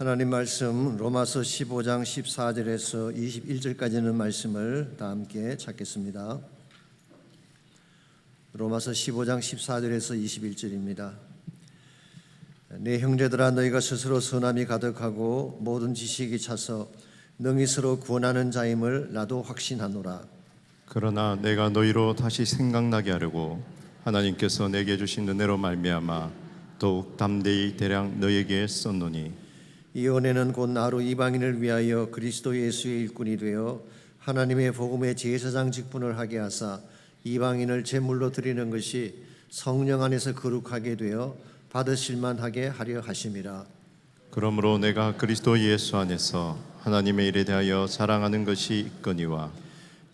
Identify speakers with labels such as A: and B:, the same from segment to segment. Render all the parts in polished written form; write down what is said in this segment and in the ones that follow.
A: 하나님 말씀 로마서 15장 14절에서 21절까지 있는 말씀을 다 함께 찾겠습니다. 로마서 15장 14절에서 21절입니다. 내 형제들아, 너희가 스스로 선함이 가득하고 모든 지식이 차서 능히 서로 구원하는 자임을 나도 확신하노라.
B: 그러나 내가 너희로 다시 생각나게 하려고 하나님께서 내게 주신 은혜로 말미암아 더욱 담대히 대량 너희에게 썼노니,
A: 이 은혜는 곧 나로 이방인을 위하여 그리스도 예수의 일꾼이 되어 하나님의 복음의 제사장 직분을 하게 하사 이방인을 제물로 드리는 것이 성령 안에서 거룩하게 되어 받으실 만하게 하려 하심이라.
B: 그러므로 내가 그리스도 예수 안에서 하나님의 일에 대하여 자랑하는 것이 있거니와,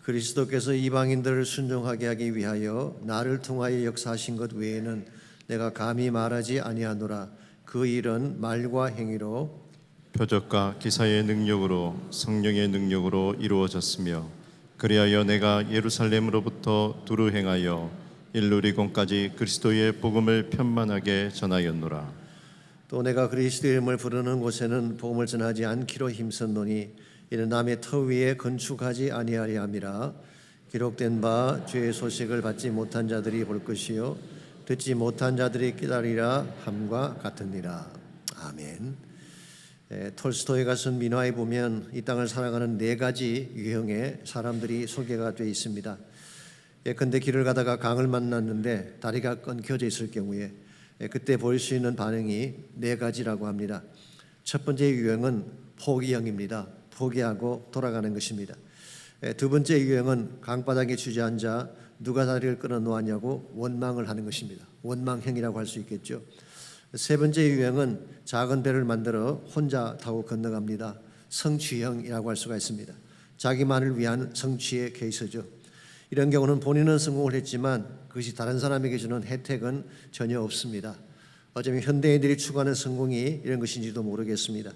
A: 그리스도께서 이방인들을 순종하게 하기 위하여 나를 통하여 역사하신 것 외에는 내가 감히 말하지 아니하노라. 그 일은 말과 행위로
B: 표적과 기사의 능력으로 성령의 능력으로 이루어졌으며, 그리하여 내가 예루살렘으로부터 두루 행하여 일루리곤까지 그리스도의 복음을 편만하게 전하였노라.
A: 또 내가 그리스도의 이름을 부르는 곳에는 복음을 전하지 않기로 힘썼노니 이는 남의 터 위에 건축하지 아니하리 함이라. 기록된 바 죄의 소식을 받지 못한 자들이 볼 것이요 듣지 못한 자들이 깨달으리라 함과 같으니라. 아멘. 톨스토이가 쓴 민화에 보면 이 땅을 살아가는 네 가지 유형의 사람들이 소개가 되어 있습니다. 예컨대 길을 가다가 강을 만났는데 다리가 끊겨져 있을 경우에 그때 보일 수 있는 반응이 네 가지라고 합니다. 첫 번째 유형은 포기형입니다. 포기하고 돌아가는 것입니다. 두 번째 유형은 강바닥에 주저앉아 누가 다리를 끊어 놓았냐고 원망을 하는 것입니다. 원망형이라고 할 수 있겠죠. 세 번째 유형은 작은 배를 만들어 혼자 타고 건너갑니다. 성취형이라고 할 수가 있습니다. 자기만을 위한 성취의 케이스죠. 이런 경우는 본인은 성공을 했지만 그것이 다른 사람에게 주는 혜택은 전혀 없습니다. 어쩌면 현대인들이 추구하는 성공이 이런 것인지도 모르겠습니다.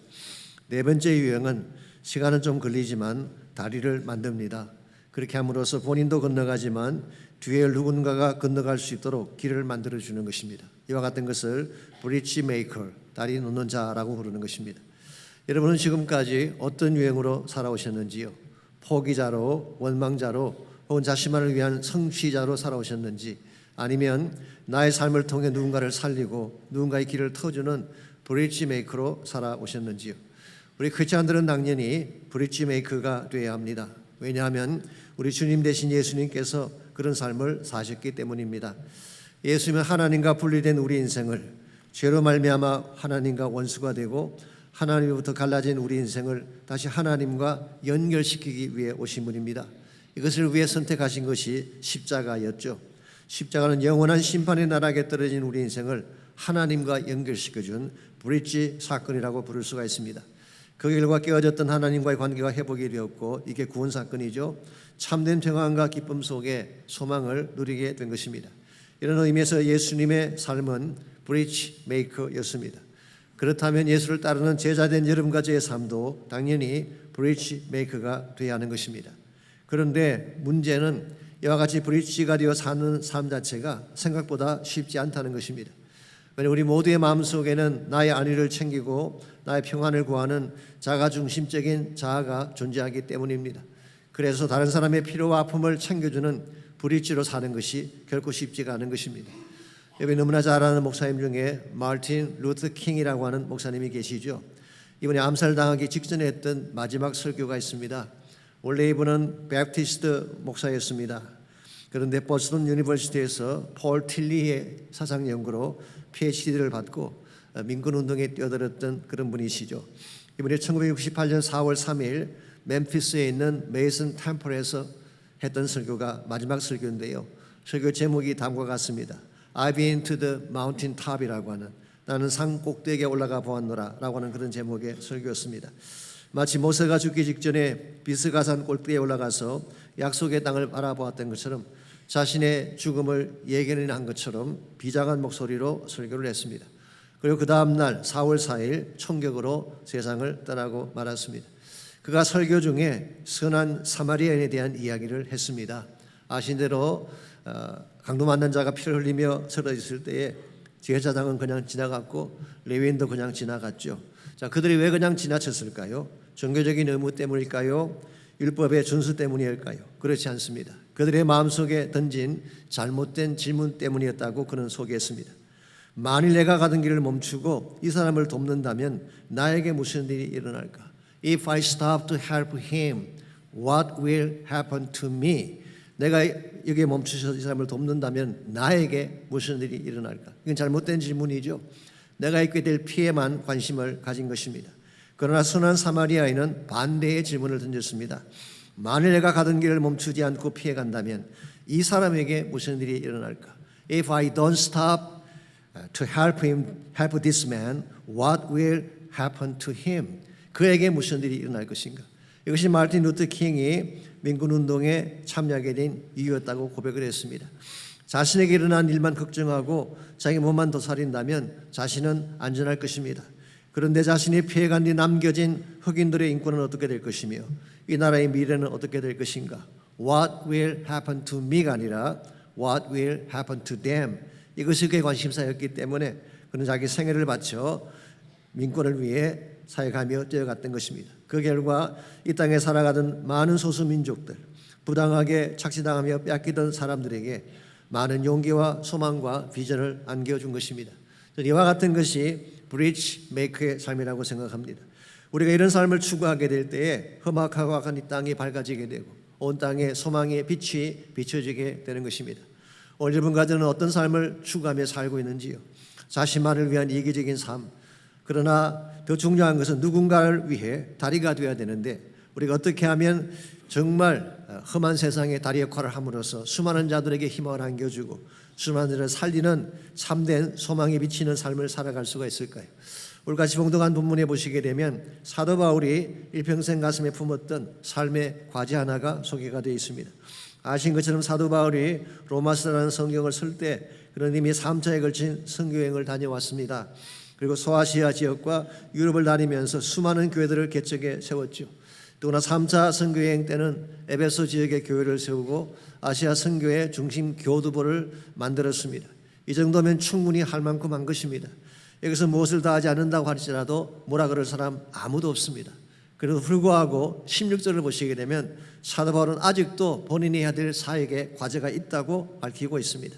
A: 네 번째 유형은 시간은 좀 걸리지만 다리를 만듭니다. 그렇게 함으로써 본인도 건너가지만 뒤에 누군가가 건너갈 수 있도록 길을 만들어주는 것입니다. 이와 같은 것을 브릿지 메이커, 다리 놓는 자라고 부르는 것입니다. 여러분은 지금까지 어떤 유형으로 살아오셨는지요? 포기자로, 원망자로, 혹은 자신만을 위한 성취자로 살아오셨는지, 아니면 나의 삶을 통해 누군가를 살리고 누군가의 길을 터주는 브릿지 메이커로 살아오셨는지요? 우리 크리스찬들은 당연히 브릿지 메이커가 되어야 합니다. 왜냐하면 우리 주님 대신 예수님께서 그런 삶을 사셨기 때문입니다. 예수님은 하나님과 분리된 우리 인생을, 죄로 말미암아 하나님과 원수가 되고 하나님으로부터 갈라진 우리 인생을 다시 하나님과 연결시키기 위해 오신 분입니다. 이것을 위해 선택하신 것이 십자가였죠. 십자가는 영원한 심판의 나락에 떨어진 우리 인생을 하나님과 연결시켜준 브릿지 사건이라고 부를 수가 있습니다. 그 결과 깨어졌던 하나님과의 관계가 회복이 되었고, 이게 구원 사건이죠. 참된 평안과 기쁨 속에 소망을 누리게 된 것입니다. 이런 의미에서 예수님의 삶은 브릿지 메이커였습니다. 그렇다면 예수를 따르는 제자된 여러분과 저의 삶도 당연히 브릿지 메이커가 되어야 하는 것입니다. 그런데 문제는 이와 같이 브릿지가 되어 사는 삶 자체가 생각보다 쉽지 않다는 것입니다. 왜냐하면 우리 모두의 마음속에는 나의 안위를 챙기고 나의 평안을 구하는 자가중심적인 자아가 존재하기 때문입니다. 그래서 다른 사람의 필요와 아픔을 챙겨주는 브릿지로 사는 것이 결코 쉽지가 않은 것입니다. 여러분이 너무나 잘 아는 목사님 중에 마틴 루터 킹이라고 하는 목사님이 계시죠. 이분이 암살당하기 직전에 했던 마지막 설교가 있습니다. 원래 이분은 베프티스트 목사였습니다. 그런데 보스턴 유니버시티에서 폴 틸리의 사상 연구로 PhD를 받고 민권운동에 뛰어들었던 그런 분이시죠. 이분이 1968년 4월 3일 멤피스에 있는 메이슨 템플에서 했던 설교가 마지막 설교인데요. 설교 제목이 다음과 같습니다. I've been to the mountain top이라고 하는, 나는 산 꼭대기에 올라가 보았노라 라고 하는 그런 제목의 설교였습니다. 마치 모세가 죽기 직전에 비스가산 꼭대기에 올라가서 약속의 땅을 바라보았던 것처럼 자신의 죽음을 예견한 것처럼 비장한 목소리로 설교를 했습니다. 그리고 그 다음 날 4월 4일 총격으로 세상을 떠나고 말았습니다. 그가 설교 중에 선한 사마리아인에 대한 이야기를 했습니다. 아신 대로 강도 만난 자가 피를 흘리며 쓰러졌을 때에 제사장은 그냥 지나갔고 레위인도 그냥 지나갔죠. 자, 그들이 왜 그냥 지나쳤을까요? 종교적인 의무 때문일까요? 율법의 준수 때문일까요? 그렇지 않습니다. 그들의 마음속에 던진 잘못된 질문 때문이었다고 그는 소개했습니다. 만일 내가 가던 길을 멈추고 이 사람을 돕는다면 나에게 무슨 일이 일어날까? If I stop to help him, what will happen to me? 내가 여기에 멈추셔서 이 사람을 돕는다면 나에게 무슨 일이 일어날까? 이건 잘못된 질문이죠. 내가 입게 될 피해만 관심을 가진 것입니다. 그러나 선한 사마리아인은 반대의 질문을 던졌습니다. 만일 내가 가던 길을 멈추지 않고 피해간다면 이 사람에게 무슨 일이 일어날까? If I don't stop to help this man, what will happen to him? 그에게 무슨 일이 일어날 것인가? 이것이 마틴 루터 킹이 민군운동에 참여하게 된 이유였다고 고백을 했습니다. 자신에게 일어난 일만 걱정하고 자기 몸만 도살린다면 자신은 안전할 것입니다. 그런데 자신이 피해간 뒤 남겨진 흑인들의 인권은 어떻게 될 것이며 이 나라의 미래는 어떻게 될 것인가? What will happen to me가 아니라 What will happen to them? 이것이 그의 관심사였기 때문에 그는 자기 생애를 바쳐 민권을 위해 사역하며 뛰어갔던 것입니다. 그 결과 이 땅에 살아가던 많은 소수민족들, 부당하게 착취당하며 뺏기던 사람들에게 많은 용기와 소망과 비전을 안겨준 것입니다. 이와 같은 것이 브리지 메이커의 삶이라고 생각합니다. 우리가 이런 삶을 추구하게 될 때에 험악하고 악한 이 땅이 밝아지게 되고 온 땅에 소망의 빛이 비춰지게 되는 것입니다. 오늘 여러분 가정은 어떤 삶을 추구하며 살고 있는지요? 자신만을 위한 이기적인 삶, 그러나 더 중요한 것은 누군가를 위해 다리가 되어야 되는데 우리가 어떻게 하면 정말 험한 세상에 다리 역할을 함으로써 수많은 자들에게 희망을 안겨주고 수많은 자들을 살리는 참된 소망이 비치는 삶을 살아갈 수가 있을까요? 오늘 같이 봉독한 본문에 보시게 되면 사도 바울이 일평생 가슴에 품었던 삶의 과제 하나가 소개가 되어 있습니다. 아신 것처럼 사도 바울이 로마서라는 성경을 쓸 때 그는 이미 3차에 걸친 선교여행을 다녀왔습니다. 그리고 소아시아 지역과 유럽을 다니면서 수많은 교회들을 개척해 세웠죠. 또나 3차 선교여행 때는 에베소 지역의 교회를 세우고 아시아 선교의 중심 교두보를 만들었습니다. 이 정도면 충분히 할 만큼 한 것입니다. 여기서 무엇을 다 하지 않는다고 할지라도 뭐라 그럴 사람 아무도 없습니다. 그래도 불구하고 16절을 보시게 되면 사도 바울은 아직도 본인이 해야 될 사역의 과제가 있다고 밝히고 있습니다.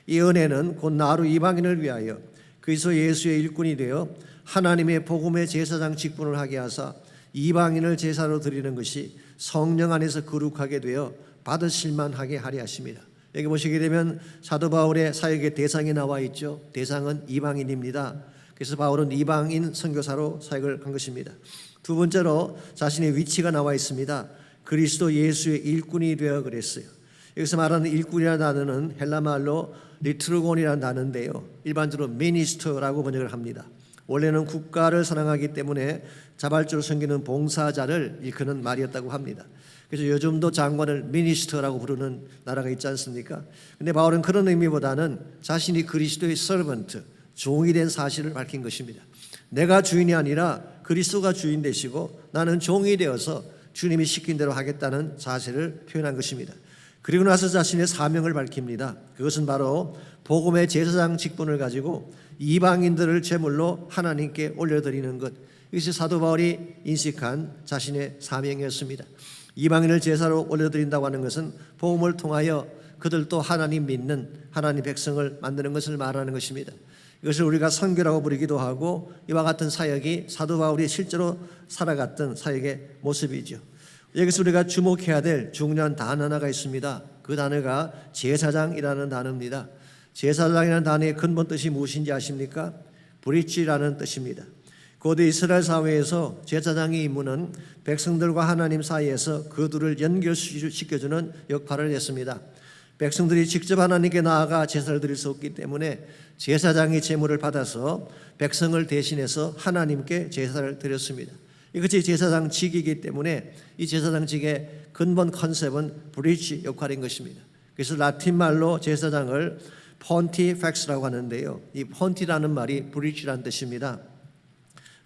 A: 이 은혜는 곧 나로 이방인을 위하여 그리스도 예수의 일꾼이 되어 하나님의 복음의 제사장 직분을 하게 하사 이방인을 제사로 드리는 것이 성령 안에서 거룩하게 되어 받으실만 하게 하려 하십니다. 여기 보시게 되면 사도 바울의 사역의 대상이 나와 있죠. 대상은 이방인입니다. 그래서 바울은 이방인 선교사로 사역을 한 것입니다. 두 번째로 자신의 위치가 나와 있습니다. 그리스도 예수의 일꾼이 되어 그랬어요. 여기서 말하는 일꾼이라는 단어는 헬라 말로 리트루곤이라는 단어인데요. 일반적으로 미니스터라고 번역을 합니다. 원래는 국가를 사랑하기 때문에 자발적으로 섬기는 봉사자를 일컫는 말이었다고 합니다. 그래서 요즘도 장관을 미니스터라고 부르는 나라가 있지 않습니까? 근데 바울은 그런 의미보다는 자신이 그리스도의 서번트, 종이 된 사실을 밝힌 것입니다. 내가 주인이 아니라 그리스도가 주인 되시고 나는 종이 되어서 주님이 시킨 대로 하겠다는 사실을 표현한 것입니다. 그리고 나서 자신의 사명을 밝힙니다. 그것은 바로 복음의 제사장 직분을 가지고 이방인들을 제물로 하나님께 올려드리는 것. 이것이 사도 바울이 인식한 자신의 사명이었습니다. 이방인을 제사로 올려드린다고 하는 것은 복음을 통하여 그들도 하나님 믿는 하나님 백성을 만드는 것을 말하는 것입니다. 이것을 우리가 선교라고 부르기도 하고 이와 같은 사역이 사도 바울이 실제로 살아갔던 사역의 모습이죠. 여기서 우리가 주목해야 될 중요한 단어 하나가 있습니다. 그 단어가 제사장이라는 단어입니다. 제사장이라는 단어의 근본 뜻이 무엇인지 아십니까? 브릿지라는 뜻입니다. 고대 이스라엘 사회에서 제사장의 임무는 백성들과 하나님 사이에서 그 둘을 연결시켜주는 역할을 했습니다. 백성들이 직접 하나님께 나아가 제사를 드릴 수 없기 때문에 제사장이 제물을 받아서 백성을 대신해서 하나님께 제사를 드렸습니다. 이것이 제사장직이기 때문에 이 제사장직의 근본 컨셉은 브리지 역할인 것입니다. 그래서 라틴 말로 제사장을 폰티펙스라고 하는데요. 이 폰티라는 말이 브리지라는 뜻입니다.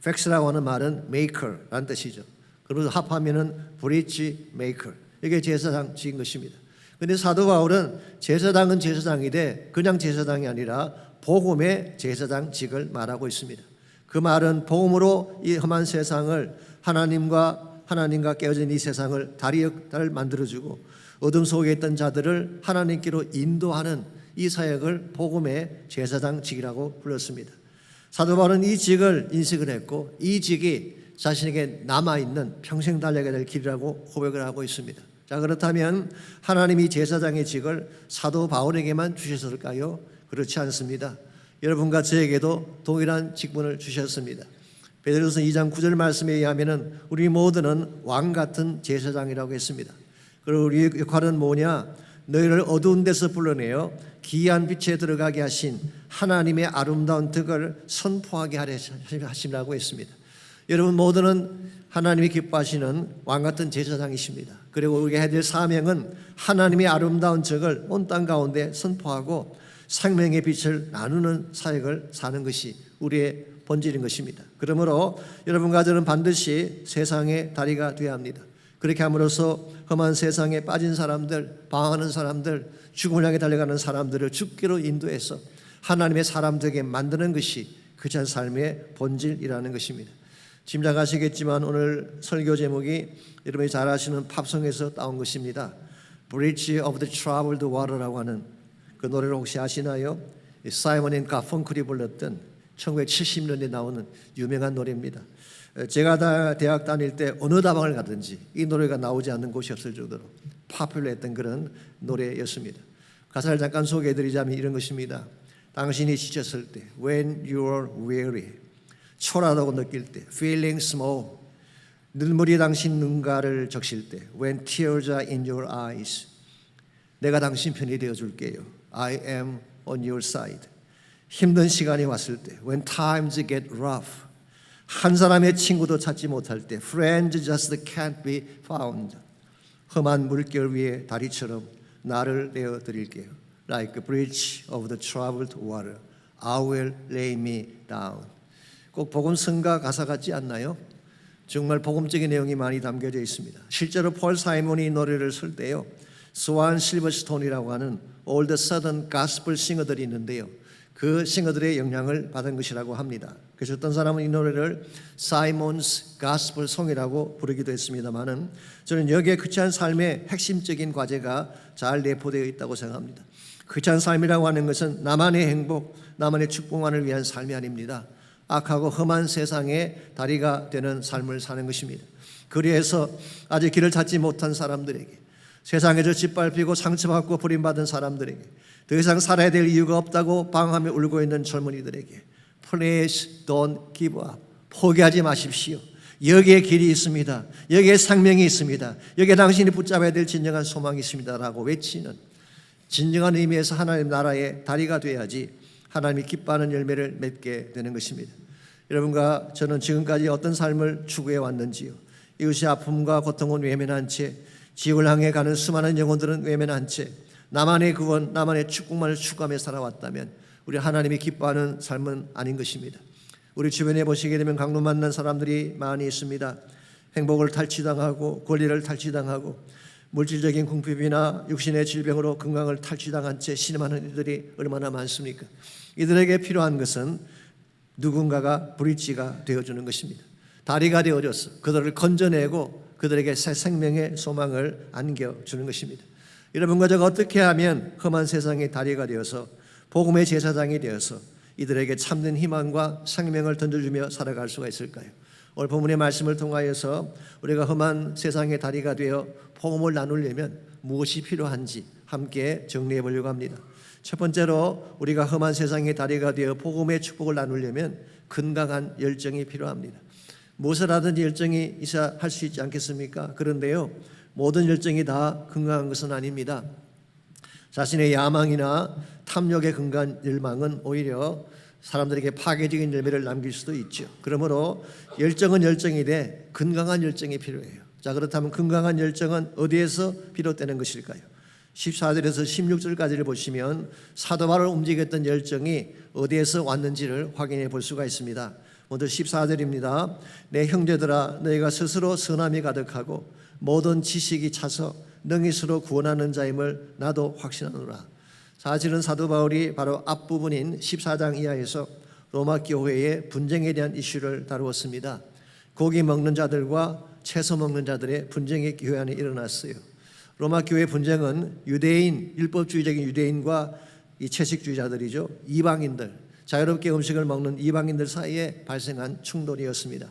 A: 팩스라고 하는 말은 메이커라는 뜻이죠. 그래서 합하면은 브리지 메이커. 이게 제사장직인 것입니다. 그런데 사도 바울은 제사장은 제사장이 돼 그냥 제사장이 아니라 복음의 제사장직을 말하고 있습니다. 그 말은 복음으로 이 험한 세상을 하나님과 깨어진 이 세상을 달을 만들어주고 어둠 속에 있던 자들을 하나님께로 인도하는 이 사역을 복음의 제사장직이라고 불렀습니다. 사도 바울은 이 직을 인식을 했고 이 직이 자신에게 남아있는 평생 달려야 될 길이라고 고백을 하고 있습니다. 자, 그렇다면 하나님이 제사장의 직을 사도 바울에게만 주셨을까요? 그렇지 않습니다. 여러분과 저에게도 동일한 직분을 주셨습니다. 베드로서 2장 9절 말씀에 의하면 우리 모두는 왕 같은 제사장이라고 했습니다. 그리고 우리의 역할은 뭐냐? 너희를 어두운 데서 불러내어 기이한 빛에 들어가게 하신 하나님의 아름다운 덕을 선포하게 하시라고 했습니다. 여러분 모두는 하나님이 기뻐하시는 왕 같은 제사장이십니다. 그리고 우리가 해야 될 사명은 하나님의 아름다운 덕을 온 땅 가운데 선포하고 생명의 빛을 나누는 사역을 사는 것이 우리의 본질인 것입니다. 그러므로 여러분과 저는 반드시 세상의 다리가 되어야 합니다. 그렇게 함으로써 험한 세상에 빠진 사람들, 방황하는 사람들, 죽음을 향해 달려가는 사람들을 죽기로 인도해서 하나님의 사람 되게 만드는 것이 그런 삶의 본질이라는 것입니다. 짐작하시겠지만 오늘 설교 제목이 여러분이 잘 아시는 팝송에서 따온 것입니다. Bridge of the Troubled Water라고 하는 그 노래를 혹시 아시나요? 사이먼 앤 가펑클이 불렀던 1970년대에 나오는 유명한 노래입니다. 제가 대학 다닐 때 어느 다방을 가든지 이 노래가 나오지 않는 곳이 없을 정도로 파퓰러했던 그런 노래였습니다. 가사를 잠깐 소개해드리자면 이런 것입니다. 당신이 지쳤을 때 When you are weary, 초라하다고 느낄 때 Feeling small, 눈물이 당신 눈가를 적실 때 When tears are in your eyes, 내가 당신 편이 되어줄게요. I am on your side. 힘든 시간이 왔을 때 When times get rough, 한 사람의 친구도 찾지 못할 때 Friends just can't be found, 험한 물결 위에 다리처럼 나를 내어드릴게요. Like a bridge of the troubled water, I will lay me down. 꼭 복음성가 가사 같지 않나요? 정말 복음적인 내용이 많이 담겨져 있습니다. 실제로 폴 사이먼이 이 노래를 쓸 때요, 스완 실버스톤이라고 하는 올드 서던 가스펠 싱어들이 있는데요, 그 싱어들의 영향을 받은 것이라고 합니다. 그래서 어떤 사람은 이 노래를 사이먼스 가스펠 송이라고 부르기도 했습니다만은 저는 여기에 그치한 삶의 핵심적인 과제가 잘 내포되어 있다고 생각합니다. 그치한 삶이라고 하는 것은 나만의 행복, 나만의 축복만을 위한 삶이 아닙니다. 악하고 험한 세상에 다리가 되는 삶을 사는 것입니다. 그리해서 아직 길을 찾지 못한 사람들에게, 세상에서 짓밟히고 상처받고 버림받은 사람들에게, 더 이상 살아야 될 이유가 없다고 방황하며 울고 있는 젊은이들에게 Please don't give up. 포기하지 마십시오. 여기에 길이 있습니다. 여기에 생명이 있습니다. 여기에 당신이 붙잡아야 될 진정한 소망이 있습니다라고 외치는, 진정한 의미에서 하나님 나라의 다리가 돼야지 하나님이 기뻐하는 열매를 맺게 되는 것입니다. 여러분과 저는 지금까지 어떤 삶을 추구해 왔는지요? 이것이 아픔과 고통은 외면한 채, 지옥을 향해 가는 수많은 영혼들은 외면한 채 나만의 구원, 나만의 축복만을 추구하며 살아왔다면 우리 하나님이 기뻐하는 삶은 아닌 것입니다. 우리 주변에 보시게 되면 강로 만난 사람들이 많이 있습니다. 행복을 탈취당하고 권리를 탈취당하고 물질적인 궁핍이나 육신의 질병으로 건강을 탈취당한 채 신음하는 이들이 얼마나 많습니까? 이들에게 필요한 것은 누군가가 브릿지가 되어주는 것입니다. 다리가 되어줘서 그들을 건져내고 그들에게 새 생명의 소망을 안겨주는 것입니다. 여러분과 제가 어떻게 하면 험한 세상의 다리가 되어서 복음의 제사장이 되어서 이들에게 참된 희망과 생명을 던져주며 살아갈 수가 있을까요? 오늘 본문의 말씀을 통하여서 우리가 험한 세상의 다리가 되어 복음을 나누려면 무엇이 필요한지 함께 정리해 보려고 합니다. 첫 번째로 우리가 험한 세상의 다리가 되어 복음의 축복을 나누려면 건강한 열정이 필요합니다. 무엇을 하든지 열정이 있어야 할 수 있지 않겠습니까? 그런데요, 모든 열정이 다 건강한 것은 아닙니다. 자신의 야망이나 탐욕의 건강한 열망은 오히려 사람들에게 파괴적인 열매를 남길 수도 있죠. 그러므로 열정은 열정이되 건강한 열정이 필요해요. 자, 그렇다면 건강한 열정은 어디에서 비롯되는 것일까요? 14절에서 16절까지를 보시면 사도 바울을 움직였던 열정이 어디에서 왔는지를 확인해 볼 수가 있습니다. 먼저 14절입니다. 내 형제들아, 너희가 스스로 선함이 가득하고 모든 지식이 차서 능히 스스로 구원하는 자임을 나도 확신하노라. 사실은 사도 바울이 바로 앞부분인 14장 이하에서 로마 교회의 분쟁에 대한 이슈를 다루었습니다. 고기 먹는 자들과 채소 먹는 자들의 분쟁이 교회 안에 일어났어요. 로마 교회 분쟁은 유대인, 율법주의적인 유대인과 이 채식주의자들이죠. 이방인들, 자유롭게 음식을 먹는 이방인들 사이에 발생한 충돌이었습니다.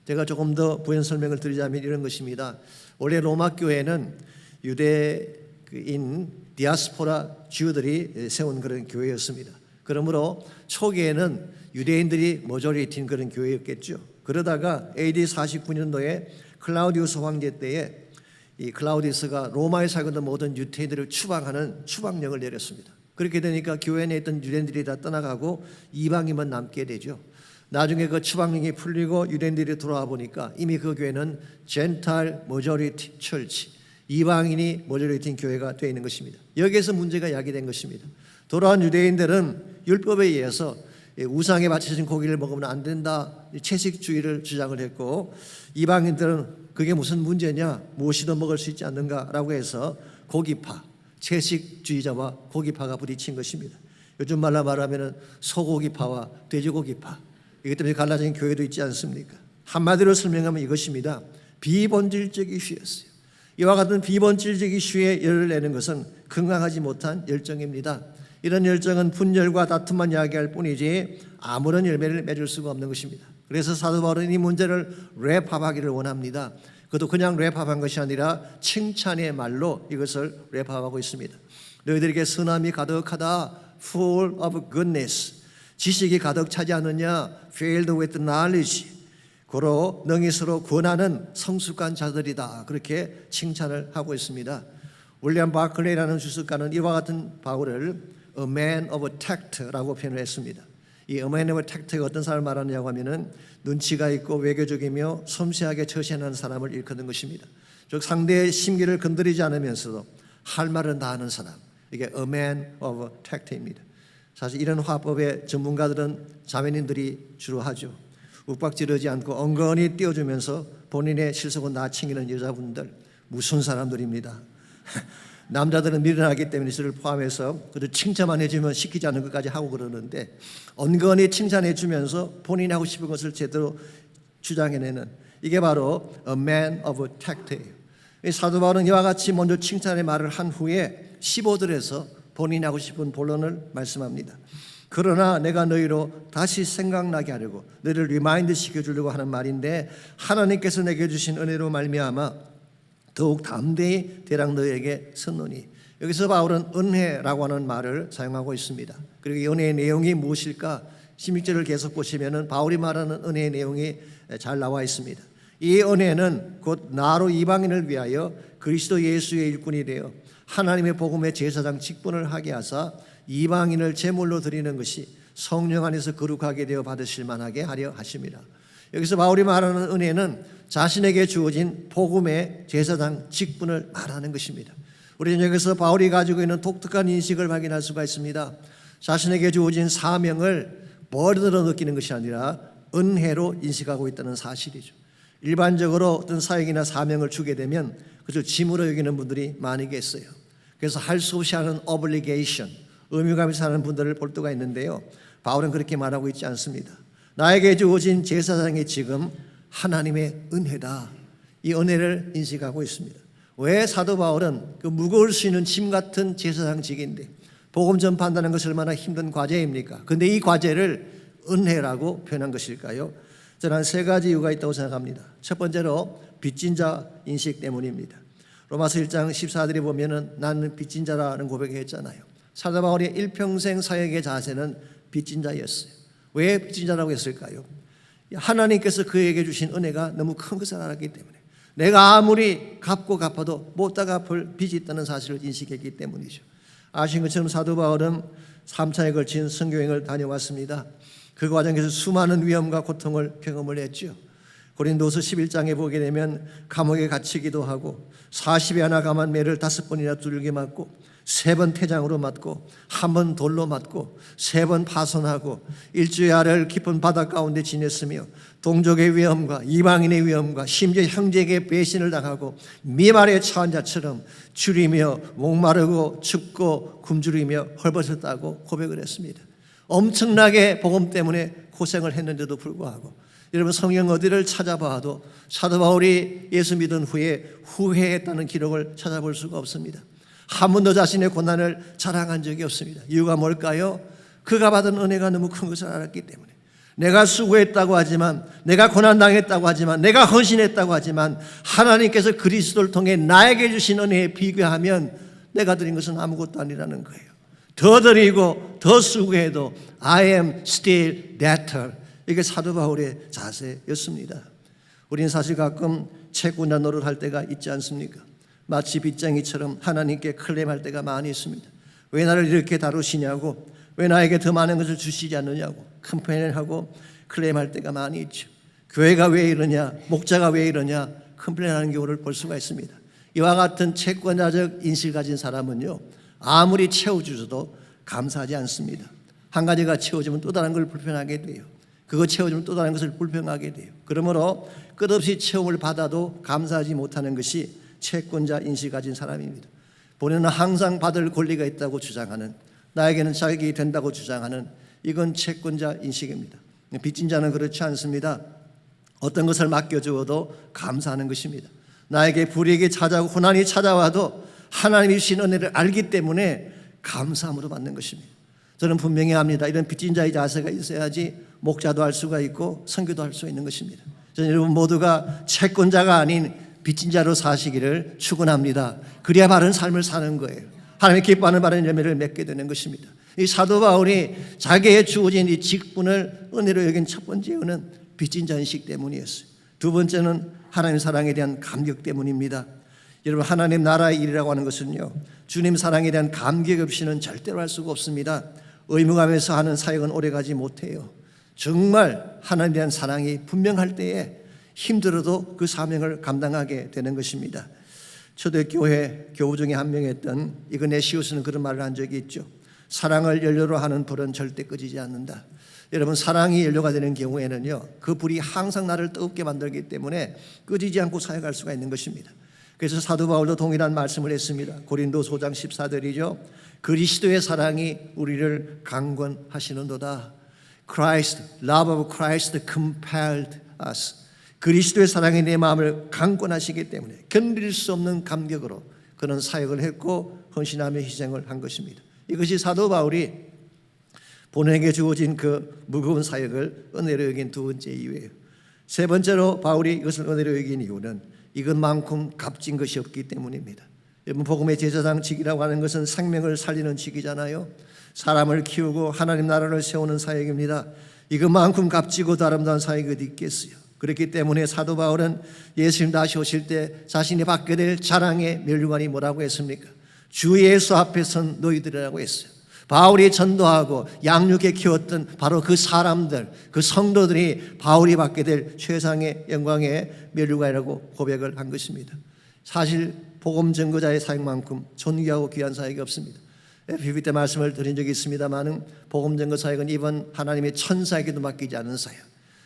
A: 제가 조금 더 부연 설명을 드리자면 이런 것입니다. 원래 로마 교회는 유대인 디아스포라 주들이 세운 그런 교회였습니다. 그러므로 초기에는 유대인들이 머저리티인 그런 교회였겠죠. 그러다가 AD 49년도에 클라우디우스 황제 때에 이 클라우디우스가 로마에 살고 있는 모든 유대인들을 추방하는 추방령을 내렸습니다. 그렇게 되니까 교회 내에 있던 유대인들이 다 떠나가고 이방인만 남게 되죠. 나중에 그 추방령이 풀리고 유대인들이 돌아와 보니까 이미 그 교회는 젠탈 머저리티 철치, 이방인이 머저리티인 교회가 되어 있는 것입니다. 여기에서 문제가 야기된 것입니다. 돌아온 유대인들은 율법에 의해서 우상에 바쳐진 고기를 먹으면 안 된다, 채식주의를 주장을 했고, 이방인들은 그게 무슨 문제냐, 무엇이든 먹을 수 있지 않는가라고 해서 고기파, 채식주의자와 고기파가 부딪힌 것입니다. 요즘 말로 말하면 소고기파와 돼지고기파, 이것 때문에 갈라진 교회도 있지 않습니까? 한마디로 설명하면 이것입니다. 비본질적 이슈였어요. 이와 같은 비본질적 이슈에 열을 내는 것은 건강하지 못한 열정입니다. 이런 열정은 분열과 다툼만 이야기할 뿐이지 아무런 열매를 맺을 수가 없는 것입니다. 그래서 사도 바울은 이 문제를 랩합하기를 원합니다. 그것도 그냥 랩합한 것이 아니라 칭찬의 말로 이것을 랩합하고 있습니다. 너희들에게 선함이 가득하다, full of goodness, 지식이 가득 차지 않느냐, filled with knowledge, 고로 능히 서로 권하는 성숙한 자들이다, 그렇게 칭찬을 하고 있습니다. 윌리엄 바클레이라는 주석가는 이와 같은 바울을 a man of tact라고 표현을 했습니다. 이 a man of tact가 어떤 사람을 말하느냐고 하면은 눈치가 있고 외교적이며 섬세하게 처신하는 사람을 일컫는 것입니다. 즉 상대의 심기를 건드리지 않으면서도 할 말은 다 하는 사람, 이게 a man of tact입니다. 사실 이런 화법의 전문가들은 자매님들이 주로 하죠. 윽박지르지 않고 엉거니 띄워주면서 본인의 실속은 나챙기는 여자분들, 무슨 사람들입니다. 남자들은 미련하기 때문에 저를 포함해서 그들 칭찬만 해주면 시키지 않는 것까지 하고 그러는데, 언건히 칭찬해 주면서 본인이 하고 싶은 것을 제대로 주장해내는, 이게 바로 a man of tact예요. 사도 바울은 이와 같이 먼저 칭찬의 말을 한 후에 15절에서 본인이 하고 싶은 본론을 말씀합니다. 그러나 내가 너희로 다시 생각나게 하려고, 너희를 리마인드 시켜주려고 하는 말인데, 하나님께서 내게 주신 은혜로 말미암아 더욱 담대히 대랑 너희에게 섰노니. 여기서 바울은 은혜라고 하는 말을 사용하고 있습니다. 그리고 이 은혜의 내용이 무엇일까? 16절을 계속 보시면 바울이 말하는 은혜의 내용이 잘 나와 있습니다. 이 은혜는 곧 나로 이방인을 위하여 그리스도 예수의 일꾼이 되어 하나님의 복음의 제사장 직분을 하게 하사 이방인을 제물로 드리는 것이 성령 안에서 거룩하게 되어 받으실 만하게 하려 하심이라. 여기서 바울이 말하는 은혜는 자신에게 주어진 복음의 제사장 직분을 말하는 것입니다. 우리는 여기서 바울이 가지고 있는 독특한 인식을 발견할 수가 있습니다. 자신에게 주어진 사명을 버릇으로 느끼는 것이 아니라 은혜로 인식하고 있다는 사실이죠. 일반적으로 어떤 사역이나 사명을 주게 되면 그저 짐으로 여기는 분들이 많이 계세요. 그래서 할 수 없이 하는 obligation, 의무감이 사는 분들을 볼 때가 있는데요, 바울은 그렇게 말하고 있지 않습니다. 나에게 주어진 제사장이 지금 하나님의 은혜다, 이 은혜를 인식하고 있습니다. 왜 사도 바울은 그 무거울 수 있는 짐 같은 제사장직인데 복음 전파한다는 것이 얼마나 힘든 과제입니까? 그런데 이 과제를 은혜라고 표현한 것일까요? 저는 한 세 가지 이유가 있다고 생각합니다. 첫 번째로 빚진 자 인식 때문입니다. 로마서 1장 14절에 보면은 나는 빚진 자라는 고백을 했잖아요. 사도 바울의 일평생 사역의 자세는 빚진 자였어요. 왜 빚진 자라고 했을까요? 하나님께서 그에게 주신 은혜가 너무 큰 것을 알았기 때문에, 내가 아무리 갚고 갚아도 못다 갚을 빚이 있다는 사실을 인식했기 때문이죠. 아신 것처럼 사도 바울은 3차에 걸친 선교행을 다녀왔습니다. 그 과정에서 수많은 위험과 고통을 경험을 했죠. 고린도서 11장에 보게 되면 감옥에 갇히기도 하고 40에 하나 감한 매를 5번이나 두들겨 맞고 3번 태장으로 맞고 1번 돌로 맞고 3번 파손하고 일주야를 깊은 바다 가운데 지냈으며 동족의 위험과 이방인의 위험과 심지어 형제에게 배신을 당하고 미말에 처한 자처럼 줄이며 목마르고 춥고 굶주리며 헐벗었다고 고백을 했습니다. 엄청나게 복음 때문에 고생을 했는데도 불구하고 여러분 성경 어디를 찾아봐도 사도 바울이 예수 믿은 후에 후회했다는 기록을 찾아볼 수가 없습니다. 한 번도 자신의 고난을 자랑한 적이 없습니다. 이유가 뭘까요? 그가 받은 은혜가 너무 큰 것을 알았기 때문에. 내가 수고했다고 하지만, 내가 고난당했다고 하지만, 내가 헌신했다고 하지만 하나님께서 그리스도를 통해 나에게 주신 은혜에 비교하면 내가 드린 것은 아무것도 아니라는 거예요. 더 드리고 더 수고해도 I am still debtor. 이게 사도 바울의 자세였습니다. 우리는 사실 가끔 채권자 노릇할 때가 있지 않습니까? 마치 빚쟁이처럼 하나님께 클레임할 때가 많이 있습니다. 왜 나를 이렇게 다루시냐고, 왜 나에게 더 많은 것을 주시지 않느냐고 컴플레인하고 클레임할 때가 많이 있죠. 교회가 왜 이러냐, 목자가 왜 이러냐 컴플레인하는 경우를 볼 수가 있습니다. 이와 같은 채권자적 인식을 가진 사람은요, 아무리 채워주셔도 감사하지 않습니다. 한 가지가 채워지면 또 다른 걸 불편하게 돼요. 그거 채워주면 또 다른 것을 불평하게 돼요. 그러므로 끝없이 채움을 받아도 감사하지 못하는 것이 채권자 인식을 가진 사람입니다. 본인은 항상 받을 권리가 있다고 주장하는, 나에게는 자격이 된다고 주장하는, 이건 채권자 인식입니다. 빚진 자는 그렇지 않습니다. 어떤 것을 맡겨주어도 감사하는 것입니다. 나에게 불이익이 찾아오고 고난이 찾아와도 하나님이 주신 은혜를 알기 때문에 감사함으로 받는 것입니다. 저는 분명히 압니다. 이런 빚진 자의 자세가 있어야지 목자도 할 수가 있고 선교도 할 수 있는 것입니다. 저는 여러분 모두가 채권자가 아닌 빚진 자로 사시기를 축원합니다. 그래야 바른 삶을 사는 거예요. 하나님의 기뻐하는 바른 열매를 맺게 되는 것입니다. 이 사도 바울이 자기의 주어진 이 직분을 은혜로 여긴 첫 번째 이유는 빚진 자 인식 때문이었어요. 두 번째는 하나님 사랑에 대한 감격 때문입니다. 여러분 하나님 나라의 일이라고 하는 것은요, 주님 사랑에 대한 감격 없이는 절대로 할 수가 없습니다. 의무감에서 하는 사역은 오래가지 못해요. 정말 하나님에 대한 사랑이 분명할 때에 힘들어도 그 사명을 감당하게 되는 것입니다. 초대교회 교우 중에 한 명이었던 이그네시우스는 그런 말을 한 적이 있죠. 사랑을 연료로 하는 불은 절대 꺼지지 않는다. 여러분 사랑이 연료가 되는 경우에는요, 그 불이 항상 나를 뜨겁게 만들기 때문에 꺼지지 않고 사역할 수가 있는 것입니다. 그래서 사도 바울도 동일한 말씀을 했습니다. 고린도서 5장 14절이죠. 그리스도의 사랑이 우리를 강권하시는도다. Christ, love of Christ compelled us. 그리스도의 사랑이 내 마음을 강권하시기 때문에 견딜 수 없는 감격으로 그는 사역을 했고 헌신하며 희생을 한 것입니다. 이것이 사도 바울이 본인에게 주어진 그 무거운 사역을 은혜로 여긴 두 번째 이유예요. 세 번째로 바울이 이것을 은혜로 여긴 이유는 이것만큼 값진 것이 없기 때문입니다. 여러분 복음의 제사장직이라고 하는 것은 생명을 살리는 직이잖아요. 사람을 키우고 하나님 나라를 세우는 사역입니다. 이것만큼 값지고 아름다운 사역이 어디 있겠어요. 그렇기 때문에 사도 바울은 예수님 다시 오실 때 자신이 받게 될 자랑의 면류관이 뭐라고 했습니까? 주 예수 앞에 선 너희들이라고 했어요. 바울이 전도하고 양육해 키웠던 바로 그 사람들, 그 성도들이 바울이 받게 될 최상의 영광의 면류관이라고 고백을 한 것입니다. 사실 복음 전거자의 사역만큼 존귀하고 귀한 사역이 없습니다. FPB 때 말씀을 드린 적이 있습니다만 복음 전거 사역은 이번 하나님의 천사에게도 맡기지 않은 사역,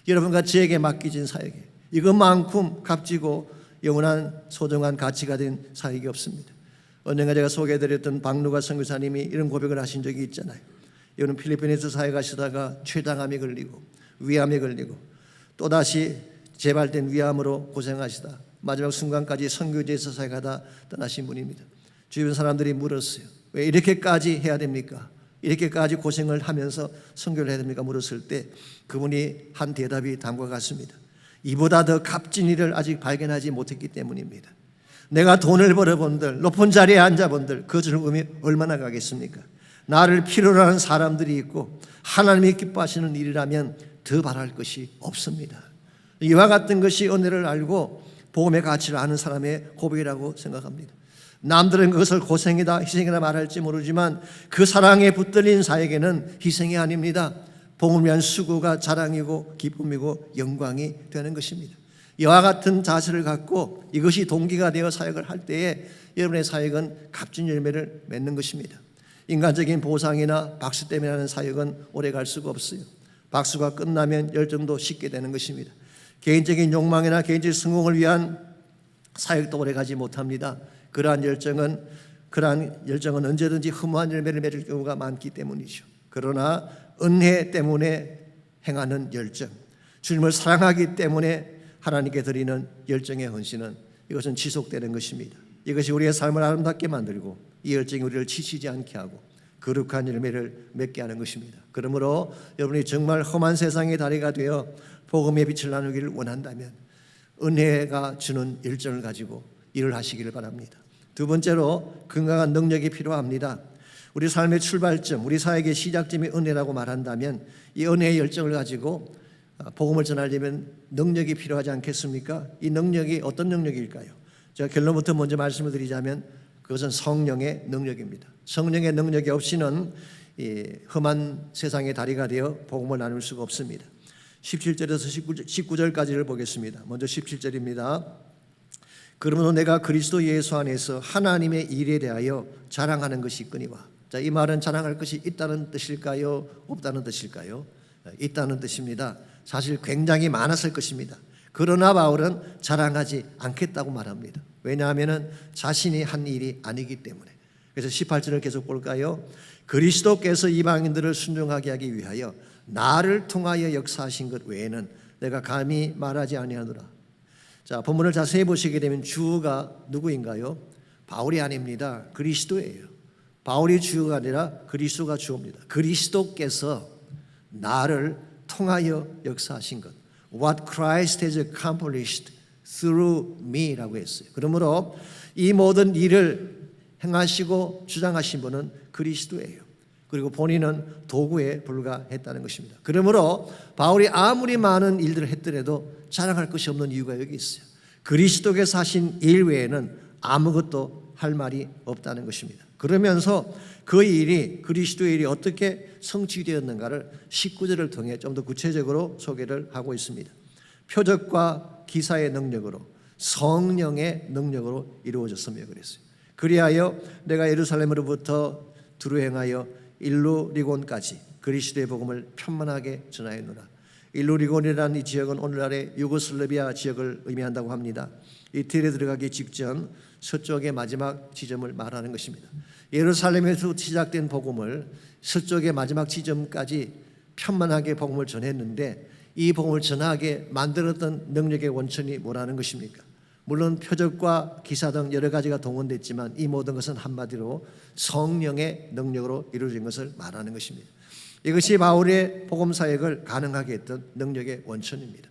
A: 여러분과 저에게 맡기진 사역이에요. 이것만큼 값지고 영원한 소중한 가치가 된 사역이 없습니다. 언젠가 제가 소개해드렸던 박누가 선교사님이 이런 고백을 하신 적이 있잖아요. 이분은 필리핀에서 사역하시다가 췌장암에 걸리고 위암에 걸리고 또다시 재발된 위암으로 고생하시다 마지막 순간까지 선교지에서 사역하다 떠나신 분입니다. 주변 사람들이 물었어요. 왜 이렇게까지 해야 됩니까? 이렇게까지 고생을 하면서 선교를 해야 됩니까? 물었을 때 그분이 한 대답이 다음과 같습니다. 이보다 더 값진 일을 아직 발견하지 못했기 때문입니다. 내가 돈을 벌어본들, 높은 자리에 앉아본들 그 즐거움이 얼마나 가겠습니까? 나를 필요로 하는 사람들이 있고 하나님이 기뻐하시는 일이라면 더 바랄 것이 없습니다. 이와 같은 것이 은혜를 알고 복음의 가치를 아는 사람의 고백이라고 생각합니다. 남들은 그것을 고생이다 희생이라 말할지 모르지만 그 사랑에 붙들린 자에게는 희생이 아닙니다. 복음을 위한 수고가 자랑이고 기쁨이고 영광이 되는 것입니다. 이와 같은 자세를 갖고 이것이 동기가 되어 사역을 할 때에 여러분의 사역은 값진 열매를 맺는 것입니다. 인간적인 보상이나 박수 때문에 하는 사역은 오래 갈 수가 없어요. 박수가 끝나면 열정도 식게 되는 것입니다. 개인적인 욕망이나 개인적 성공을 위한 사역도 오래 가지 못합니다. 그러한 열정은 언제든지 허무한 열매를 맺을 경우가 많기 때문이죠. 그러나 은혜 때문에 행하는 열정, 주님을 사랑하기 때문에 하나님께 드리는 열정의 헌신은 이것은 지속되는 것입니다. 이것이 우리의 삶을 아름답게 만들고 이 열정이 우리를 지치지 않게 하고 거룩한 열매를 맺게 하는 것입니다. 그러므로 여러분이 정말 험한 세상의 다리가 되어 복음의 빛을 나누기를 원한다면 은혜가 주는 열정을 가지고 일을 하시기를 바랍니다. 두 번째로 건강한 능력이 필요합니다. 우리 삶의 출발점, 우리 사역의 시작점이 은혜라고 말한다면 이 은혜의 열정을 가지고 복음을 전하려면 능력이 필요하지 않겠습니까? 이 능력이 어떤 능력일까요? 제가 결론부터 먼저 말씀을 드리자면 그것은 성령의 능력입니다. 성령의 능력이 없이는 이 험한 세상의 다리가 되어 복음을 나눌 수가 없습니다. 17절에서 19절까지를 보겠습니다. 먼저 17절입니다. 그러므로 내가 그리스도 예수 안에서 하나님의 일에 대하여 자랑하는 것이 있거니와. 자, 이 말은 자랑할 것이 있다는 뜻일까요? 없다는 뜻일까요? 있다는 뜻입니다. 사실 굉장히 많았을 것입니다. 그러나 바울은 자랑하지 않겠다고 말합니다. 왜냐하면 자신이 한 일이 아니기 때문에. 그래서 18절을 계속 볼까요? 그리스도께서 이방인들을 순종하게 하기 위하여 나를 통하여 역사하신 것 외에는 내가 감히 말하지 아니하노라. 자, 본문을 자세히 보시게 되면 주가 누구인가요? 바울이 아닙니다. 그리스도예요. 바울이 주가 아니라 그리스도가 주입니다. 그리스도께서 나를 통하여 역사하신 것. What Christ has accomplished through me라고 했어요. 그러므로 이 모든 일을 행하시고 주장하신 분은 그리스도예요. 그리고 본인은 도구에 불과했다는 것입니다. 그러므로 바울이 아무리 많은 일들을 했더라도 자랑할 것이 없는 이유가 여기 있어요. 그리스도께서 하신 일 외에는 아무것도 할 말이 없다는 것입니다. 그러면서 그 일이 그리스도의 일이 어떻게 성취되었는가를 19절을 통해 좀 더 구체적으로 소개를 하고 있습니다. 표적과 기사의 능력으로 성령의 능력으로 이루어졌으며 그랬어요. 그리하여 내가 예루살렘으로부터 두루 행하여 일루리곤까지 그리스도의 복음을 편만하게 전하였노라. 일루리곤이라는 이 지역은 오늘날의 유고슬라비아 지역을 의미한다고 합니다. 이태리에 들어가기 직전 서쪽의 마지막 지점을 말하는 것입니다. 예루살렘에서 시작된 복음을 서쪽의 마지막 지점까지 편만하게 복음을 전했는데 이 복음을 전하게 만들었던 능력의 원천이 뭐라는 것입니까? 물론 표적과 기사 등 여러 가지가 동원됐지만 이 모든 것은 한마디로 성령의 능력으로 이루어진 것을 말하는 것입니다. 이것이 바울의 복음 사역을 가능하게 했던 능력의 원천입니다.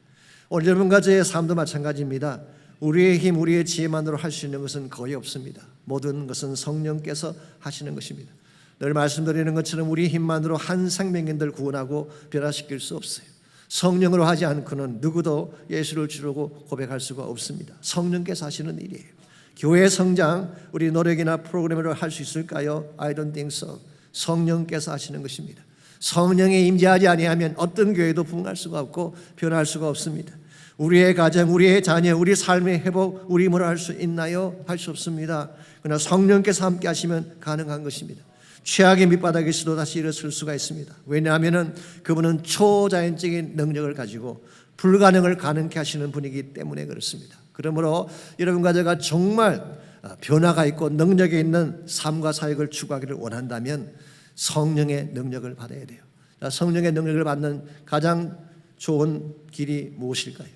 A: 오늘 여러분과 저의 삶도 마찬가지입니다. 우리의 힘, 우리의 지혜만으로 할 수 있는 것은 거의 없습니다. 모든 것은 성령께서 하시는 것입니다. 늘 말씀드리는 것처럼 우리 힘만으로 한 생명인들 구원하고 변화시킬 수 없어요. 성령으로 하지 않고는 누구도 예수를 주라고 고백할 수가 없습니다. 성령께서 하시는 일이에요. 교회 성장 우리 노력이나 프로그램으로 할 수 있을까요? I don't think so. 성령께서 하시는 것입니다. 성령이 임재하지 아니하면 어떤 교회도 부흥할 수가 없고 변화할 수가 없습니다. 우리의 가정, 우리의 자녀, 우리 삶의 회복, 우리 뭐라 할 수 있나요? 할 수 없습니다. 그러나 성령께서 함께 하시면 가능한 것입니다. 최악의 밑바닥에서도 다시 일어설 수가 있습니다. 왜냐하면 그분은 초자연적인 능력을 가지고 불가능을 가능케 하시는 분이기 때문에 그렇습니다. 그러므로 여러분과 제가 정말 변화가 있고 능력이 있는 삶과 사역을 추구하기를 원한다면 성령의 능력을 받아야 돼요. 성령의 능력을 받는 가장 좋은 길이 무엇일까요?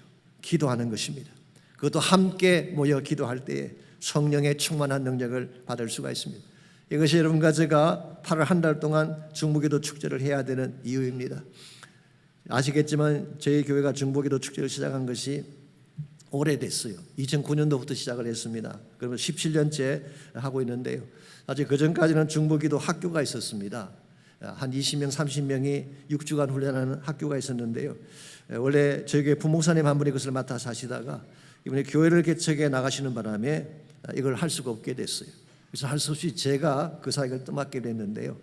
A: 기도하는 것입니다. 그것도 함께 모여 기도할 때에 성령의 충만한 능력을 받을 수가 있습니다. 이것이 여러분과 제가 8월 한 달 동안 중보기도 축제를 해야 되는 이유입니다. 아시겠지만 저희 교회가 중보기도 축제를 시작한 것이 오래됐어요. 2009년도부터 시작을 했습니다. 그러면 17년째 하고 있는데요. 사실 그전까지는 중보기도 학교가 있었습니다. 한 20명, 30명이 6주간 훈련하는 학교가 있었는데요. 원래 저희 교회 부목사님 한 분이 그것을 맡아서 하시다가 이번에 교회를 개척해 나가시는 바람에 이걸 할 수가 없게 됐어요. 그래서 할 수 없이 제가 그 사역을 맡게 됐는데요.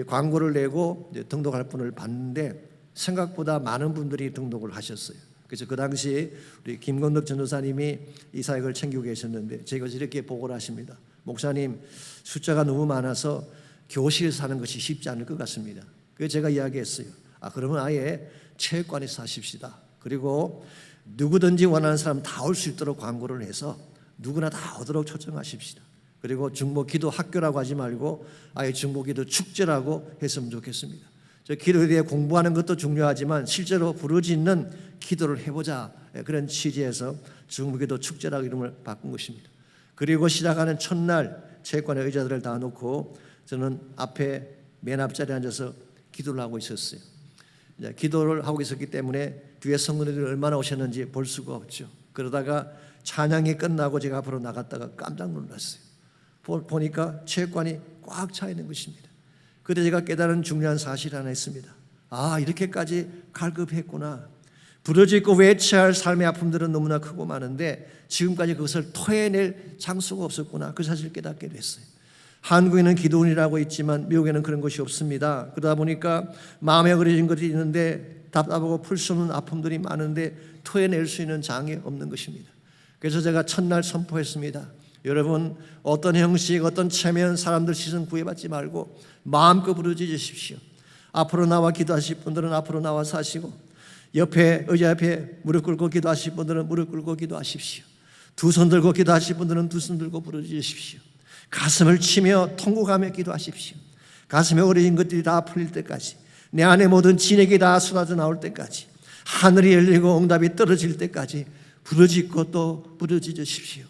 A: 광고를 내고 등록할 분을 봤는데 생각보다 많은 분들이 등록을 하셨어요. 그래서 그 당시 우리 김건덕 전도사님이 이 사역을 챙기고 계셨는데 제가 이렇게 보고를 하십니다. 목사님, 숫자가 너무 많아서 교실 사는 것이 쉽지 않을 것 같습니다. 그래서 제가 이야기했어요. 그러면 아예 체육관에서 하십시다. 그리고 누구든지 원하는 사람 다 올 수 있도록 광고를 해서 누구나 다 오도록 초청하십시다. 그리고 중보기도 학교라고 하지 말고 아예 중보기도 축제라고 했으면 좋겠습니다. 저 기도에 대해 공부하는 것도 중요하지만 실제로 부르짖는 기도를 해보자, 그런 취지에서 중보기도 축제라고 이름을 바꾼 것입니다. 그리고 시작하는 첫날 체육관에 의자들을 다 놓고 저는 앞에 맨 앞자리에 앉아서 기도를 하고 있었어요. 기도를 하고 있었기 때문에 뒤에 성도들이 얼마나 오셨는지 볼 수가 없죠. 그러다가 찬양이 끝나고 제가 앞으로 나갔다가 깜짝 놀랐어요. 보니까 체육관이 꽉 차 있는 것입니다. 그때 제가 깨달은 중요한 사실 하나 있습니다. 이렇게까지 갈급했구나. 부러지고 외쳐야 할 삶의 아픔들은 너무나 크고 많은데 지금까지 그것을 토해낼 장소가 없었구나. 그 사실을 깨닫게 됐어요. 한국에는 기도원이라고 있지만 미국에는 그런 것이 없습니다. 그러다 보니까 마음에 그려진 것이 있는데 답답하고 풀 수 없는 아픔들이 많은데 토해낼 수 있는 장이 없는 것입니다. 그래서 제가 첫날 선포했습니다. 여러분, 어떤 형식, 어떤 체면, 사람들 시선 구애받지 말고 마음껏 부르짖으십시오. 앞으로 나와 기도하실 분들은 앞으로 나와서 하시고, 옆에 의자 옆에 무릎 꿇고 기도하실 분들은 무릎 꿇고 기도하십시오. 두 손 들고 기도하실 분들은 두 손 들고 부르짖으십시오. 가슴을 치며 통곡하며 기도하십시오. 가슴에 어려진 것들이 다 풀릴 때까지, 내 안에 모든 진액이 다 쏟아져 나올 때까지, 하늘이 열리고 응답이 떨어질 때까지 부르짖고 또 부르짖으십시오.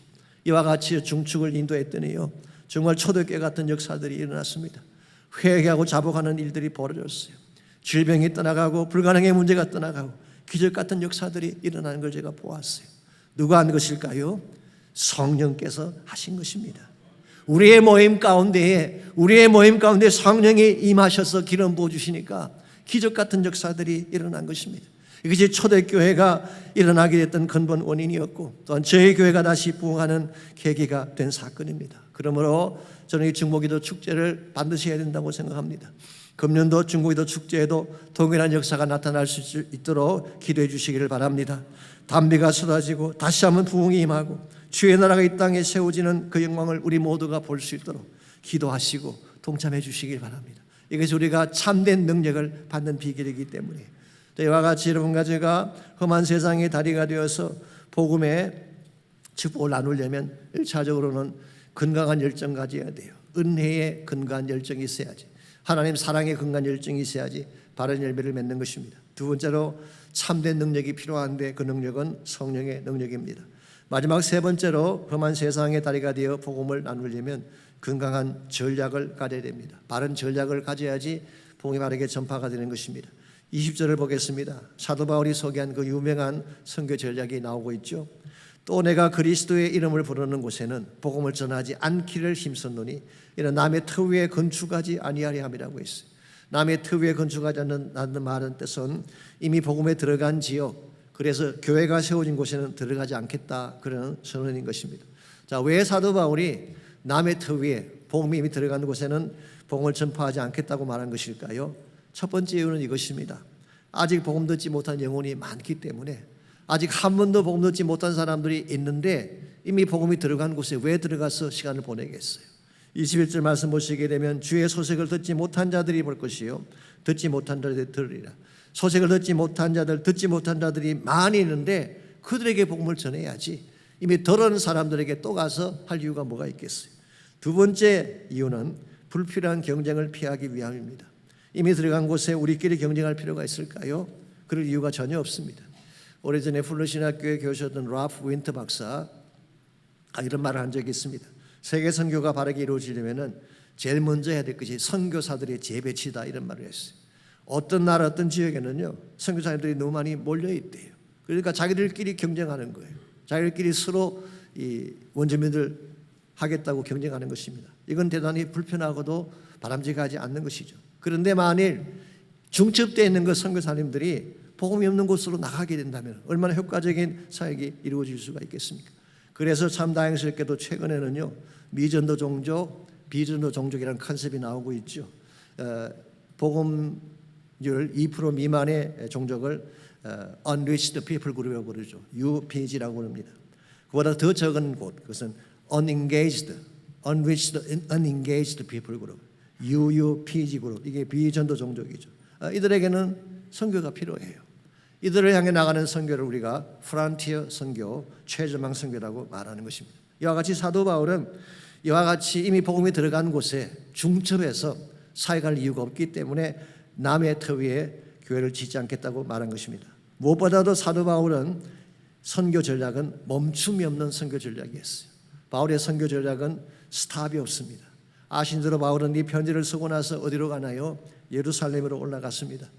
A: 이와 같이 중축을 인도했더니요, 정말 초대교회 같은 역사들이 일어났습니다. 회개하고 자복하는 일들이 벌어졌어요. 질병이 떠나가고 불가능의 문제가 떠나가고 기적 같은 역사들이 일어나는 걸 제가 보았어요. 누가 한 것일까요? 성령께서 하신 것입니다. 우리의 모임 가운데 성령이 임하셔서 기름 부어주시니까 기적 같은 역사들이 일어난 것입니다. 이것이 초대교회가 일어나게 됐던 근본 원인이었고 또한 저희 교회가 다시 부흥하는 계기가 된 사건입니다. 그러므로 저는 이 중보기도 축제를 반드시 해야 된다고 생각합니다. 금년도 중보기도 축제에도 동일한 역사가 나타날 수 있도록 기도해 주시기를 바랍니다. 담비가 쏟아지고 다시 한번 부흥이 임하고 주의 나라가 이 땅에 세워지는 그 영광을 우리 모두가 볼 수 있도록 기도하시고 동참해 주시길 바랍니다. 이것이 우리가 참된 능력을 받는 비결이기 때문에 이와 같이 여러분과 제가 험한 세상의 다리가 되어서 복음의 축복을 나누려면 1차적으로는 건강한 열정 가져야 돼요. 은혜의 건강한 열정이 있어야지, 하나님 사랑의 건강한 열정이 있어야지 바른 열매를 맺는 것입니다. 두 번째로 참된 능력이 필요한데 그 능력은 성령의 능력입니다. 마지막 세 번째로 험한 세상의 다리가 되어 복음을 나누려면 건강한 전략을 가져야 됩니다. 바른 전략을 가져야지 복음이 바르게 전파가 되는 것입니다. 20절을 보겠습니다. 사도 바울이 소개한 그 유명한 선교 전략이 나오고 있죠. 또 내가 그리스도의 이름을 부르는 곳에는 복음을 전하지 않기를 힘썼노니 이는 남의 터 위에 건축하지 아니하려 함이라고 했어요. 남의 터 위에 건축하지 않는 말은 뜻은 이미 복음에 들어간 지역, 그래서 교회가 세워진 곳에는 들어가지 않겠다, 그런 선언인 것입니다. 자, 왜 사도 바울이 남의 터 위에 복음이 이미 들어간 곳에는 복음을 전파하지 않겠다고 말한 것일까요? 첫 번째 이유는 이것입니다. 아직 복음 듣지 못한 영혼이 많기 때문에 아직 한 번도 복음 듣지 못한 사람들이 있는데 이미 복음이 들어간 곳에 왜 들어가서 시간을 보내겠어요? 21절 말씀 보시게 되면 주의 소식을 듣지 못한 자들이 볼 것이요 듣지 못한 자들이 들으리라. 소식을 듣지 못한 자들이 많이 있는데 그들에게 복음을 전해야지 이미 들은 사람들에게 또 가서 할 이유가 뭐가 있겠어요? 두 번째 이유는 불필요한 경쟁을 피하기 위함입니다. 이미 들어간 곳에 우리끼리 경쟁할 필요가 있을까요? 그럴 이유가 전혀 없습니다. 오래전에 플러신학교에 교수였던 라프 윈터 박사 이런 말을 한 적이 있습니다. 세계 선교가 바르게 이루어지려면 제일 먼저 해야 될 것이 선교사들의 재배치다, 이런 말을 했어요. 어떤 나라 어떤 지역에는요 선교사님들이 너무 많이 몰려 있대요. 그러니까 자기들끼리 경쟁하는 거예요. 자기들끼리 서로 이 원주민들 하겠다고 경쟁하는 것입니다. 이건 대단히 불편하고도 바람직하지 않는 것이죠. 그런데 만일 중첩되어 있는 그 선교사님들이 복음이 없는 곳으로 나가게 된다면 얼마나 효과적인 사역이 이루어질 수가 있겠습니까? 그래서 참 다행스럽게도 최근에는요 미전도 종족, 비전도 종족이라는 컨셉이 나오고 있죠. 복음률 2% 미만의 종족을 unreached people 그룹이라고 부르죠. UPG라고 부릅니다. 그보다 더 적은 곳, 그것은 unengaged, unreached, unengaged people 그룹, UUPG 그룹. 이게 비전도 종족이죠. 이들에게는 선교가 필요해요. 이들을 향해 나가는 선교를 우리가 프론티어 선교, 최전방 선교라고 말하는 것입니다. 이와 같이 사도 바울은 이와 같이 이미 복음이 들어간 곳에 중첩해서 사역할 이유가 없기 때문에 남의 터 위에 교회를 짓지 않겠다고 말한 것입니다. 무엇보다도 사도 바울은 선교 전략은 멈춤이 없는 선교 전략이었어요. 바울의 선교 전략은 스탑이 없습니다. 아신 대로 바울은 이 편지를 쓰고 나서 어디로 가나요? 예루살렘으로 올라갔습니다.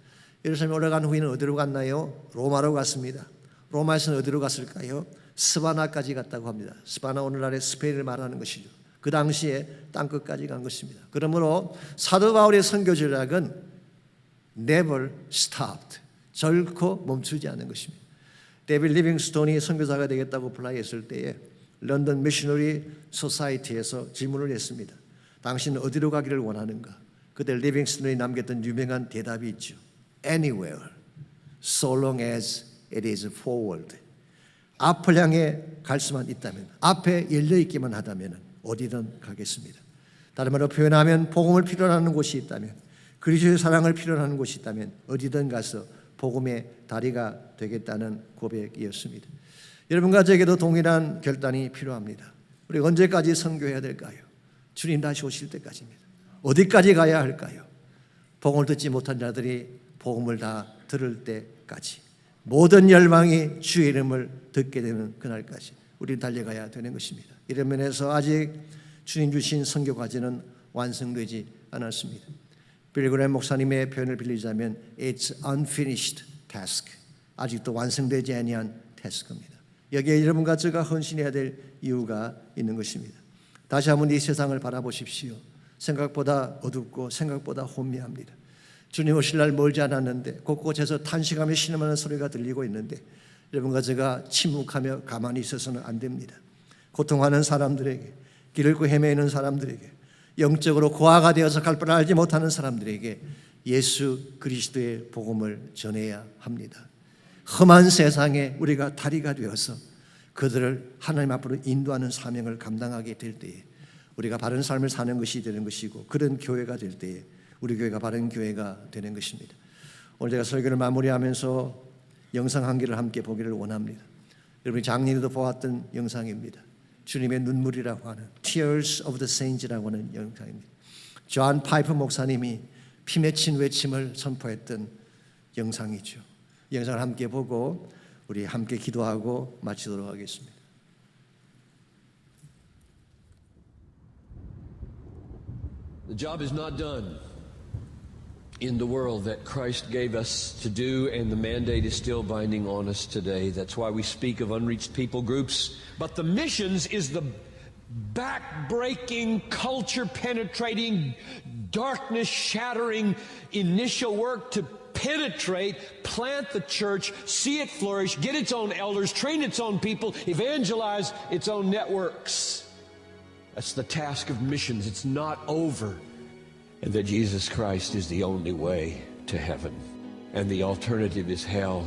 A: 예루살렘에 올라간 후에는 어디로 갔나요? 로마로 갔습니다. 로마에서는 어디로 갔을까요? 스바나까지 갔다고 합니다. 스바나 오늘날의 스페인을 말하는 것이죠. 그 당시에 땅끝까지 간 것입니다. 그러므로 사도 바울의 선교 전략은 never stopped, 결코 멈추지 않는 것입니다. 데이빗 리빙스톤이 선교사가 되겠다고 플라이했을 때에 런던 미셔너리 소사이티에서 질문을 했습니다. 당신은 어디로 가기를 원하는가? 그때 리빙스톤이 남겼던 유명한 대답이 있죠. Anywhere, so long as it is forward. 앞을 향해 갈 수만 있다면, 앞에 열려 있기만 하다면 어디든 가겠습니다. 다른 말로 표현하면 복음을 필요로 하는 곳이 있다면, 그리스도의 사랑을 필요로 하는 곳이 있다면 어디든 가서 복음의 다리가 되겠다는 고백이었습니다. 여러분과 저에게도 동일한 결단이 필요합니다. 우리 언제까지 선교해야 될까요? 주님 다시 오실 때까지입니다. 어디까지 가야 할까요? 복음을 듣지 못한 자들이 복음을 다 들을 때까지, 모든 열방이 주의 이름을 듣게 되는 그날까지 우리는 달려가야 되는 것입니다. 이런 면에서 아직 주님 주신 선교 과제는 완성되지 않았습니다. 빌리 그레이엄 목사님의 표현을 빌리자면 It's unfinished task. 아직도 완성되지 아니한 태스크입니다. 여기에 여러분과 제가 헌신해야 될 이유가 있는 것입니다. 다시 한번 이 세상을 바라보십시오. 생각보다 어둡고 생각보다 혼미합니다. 주님 오실 날 멀지 않았는데 곳곳에서 탄식하며 신음하는 소리가 들리고 있는데 여러분과 제가 침묵하며 가만히 있어서는 안 됩니다. 고통하는 사람들에게, 길을 잃고 헤매는 사람들에게, 영적으로 고아가 되어서 갈 바를 알지 못하는 사람들에게 예수 그리스도의 복음을 전해야 합니다. 험한 세상에 우리가 다리가 되어서 그들을 하나님 앞으로 인도하는 사명을 감당하게 될 때에 우리가 바른 삶을 사는 것이 되는 것이고, 그런 교회가 될 때에 우리 교회가 바른 교회가 되는 것입니다. 오늘 제가 설교를 마무리하면서 영상 한 개를 함께 보기를 원합니다. 여러분이 작년에도 보았던 영상입니다. 주님의 눈물이라고 하는 Tears of the Saints라고 하는 영상입니다. 존 파이퍼 목사님이 피 맺힌 외침을 선포했던 영상이죠. 이 영상을 함께 보고 우리 함께 기도하고 마치도록 하겠습니다.
C: The job is not done in the world that Christ gave us to do, and the mandate is still binding on us today. That's why we speak of unreached people groups. But the missions is the back-breaking, culture-penetrating, darkness-shattering initial work to penetrate, plant the church, see it flourish, get its own elders, train its own people, evangelize its own networks. That's the task of missions. It's not over. And that Jesus Christ is the only way to heaven. And the alternative is hell.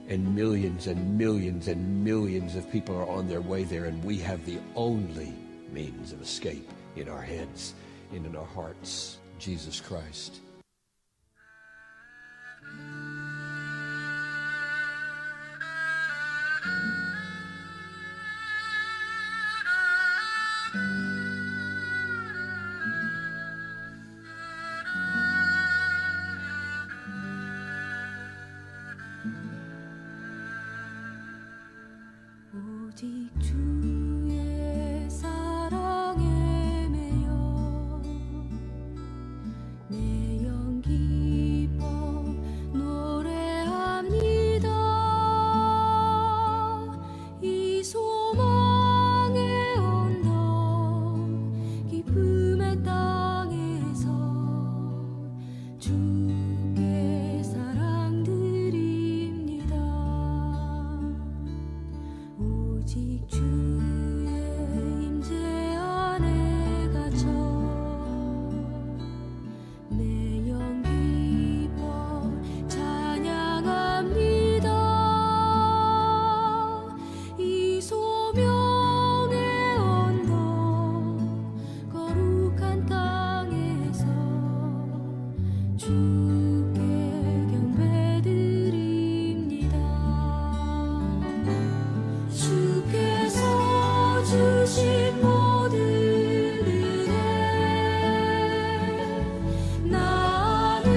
C: And millions and millions and millions of people are on their way there. And we have the only means of escape in our heads and in our hearts. Jesus Christ.
D: 오직 주의 사랑에 매여 내 영 기뻐 노래합니다. 이 소망의 언덕 기쁨의 땅에서 주께 사랑 드립니다. 오직 주 하신 모든 은혜 나는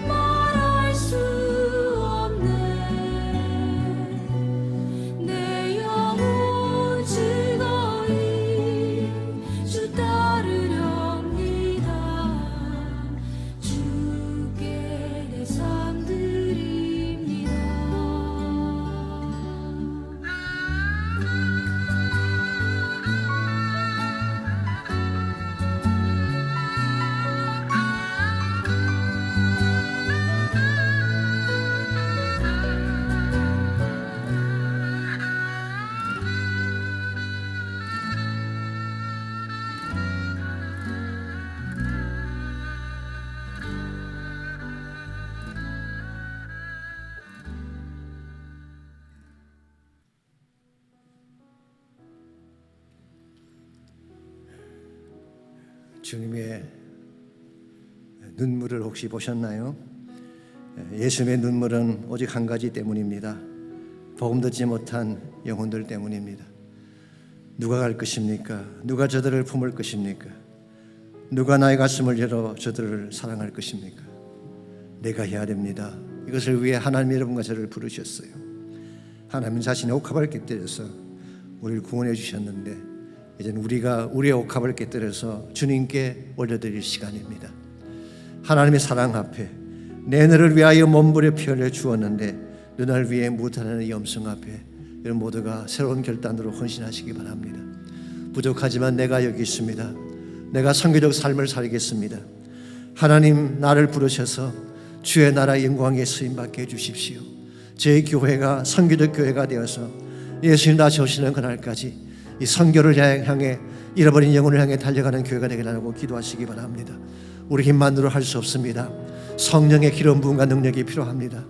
D: 말할 수 없네 내 영혼 즐거이 주 따르렵니다 주께 내 삶 드립니다
A: 주님의 눈물을 혹시 보셨나요? 예수님의 눈물은 오직 한 가지 때문입니다. 복음 듣지 못한 영혼들 때문입니다. 누가 갈 것입니까? 누가 저들을 품을 것입니까? 누가 나의 가슴을 열어 저들을 사랑할 것입니까? 내가 해야 됩니다. 이것을 위해 하나님 여러분과 저를 부르셨어요. 하나님 자신의 옥합을 깃들여서 우리를 구원해 주셨는데 이제는 우리가 우리의 옥합을 깨뜨려서 주님께 올려드릴 시간입니다. 하나님의 사랑 앞에 내 너를 위하여 몸부려 피 흘려 주었는데 너를 위해 무탄하는 염성 앞에 여러분 모두가 새로운 결단으로 헌신하시기 바랍니다. 부족하지만 내가 여기 있습니다. 내가 선교적 삶을 살겠습니다. 하나님 나를 부르셔서 주의 나라 영광에 쓰임받게 해주십시오. 제 교회가 선교적 교회가 되어서 예수님 다시 오시는 그날까지 이 선교를 향해 잃어버린 영혼을 향해 달려가는 교회가 되기라고 기도하시기 바랍니다. 우리 힘만으로 할 수 없습니다. 성령의 기름 부음과 능력이 필요합니다.